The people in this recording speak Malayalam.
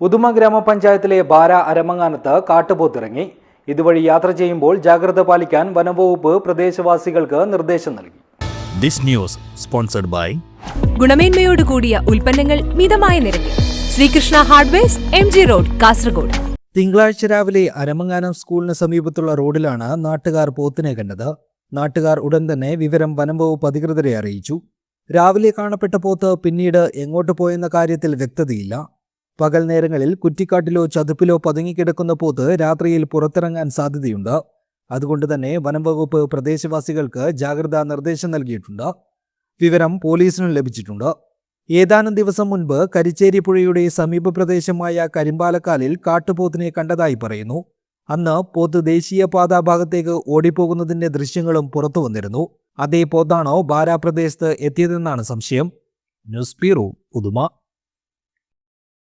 ഉദുമ ഗ്രാമപഞ്ചായത്തിലെ ബാര അരമങ്ങാനത്ത് കാട്ടുപോത്തിറങ്ങി. ഇതുവഴി യാത്ര ചെയ്യുമ്പോൾ ജാഗ്രത പാലിക്കാൻ വനംവകുപ്പ് പ്രദേശവാസികൾക്ക് നിർദ്ദേശം നൽകി. This news sponsored by ഗുണമേന്മയോട് കൂടിയ ഉൽപ്പന്നങ്ങൾ മിതമായ നിരക്കിൽ Sreekrishna hardwares MG road Kasaragod. തിങ്കളാഴ്ച രാവിലെ അരമങ്ങാനം സ്കൂളിന് സമീപത്തുള്ള റോഡിലാണ് നാട്ടുകാർ പോത്തിനെ കണ്ടത്. നാട്ടുകാർ ഉടൻ തന്നെ വിവരം വനംവകുപ്പ് അധികൃതരെ അറിയിച്ചു. രാവിലെ കാണപ്പെട്ട പോത്ത് പിന്നീട് എങ്ങോട്ട് പോയെന്ന കാര്യത്തിൽ വ്യക്തതയില്ല. പകൽ നേരങ്ങളിൽ കുറ്റിക്കാട്ടിലോ ചതുപ്പിലോ പതുങ്ങിക്കിടക്കുന്ന പോത്ത് രാത്രിയിൽ പുറത്തിറങ്ങാൻ സാധ്യതയുണ്ട്. അതുകൊണ്ട് തന്നെ വനംവകുപ്പ് പ്രദേശവാസികൾക്ക് ജാഗ്രതാ നിർദ്ദേശം നൽകിയിട്ടുണ്ട്. വിവരം പോലീസിനും ലഭിച്ചിട്ടുണ്ട്. ഏതാനും ദിവസം മുൻപ് കരിച്ചേരി പുഴയുടെ സമീപ പ്രദേശമായ കരിമ്പാലക്കാലിൽ കാട്ടുപോത്തിനെ കണ്ടതായി പറയുന്നു. അന്ന് പോത്ത് ദേശീയപാതാ ഭാഗത്തേക്ക് ഓടിപ്പോകുന്നതിന്റെ ദൃശ്യങ്ങളും പുറത്തു വന്നിരുന്നു. അതേ പോത്താണോ ബാര പ്രദേശത്ത് എത്തിയതെന്നാണ് സംശയം. News bureau, Uduma.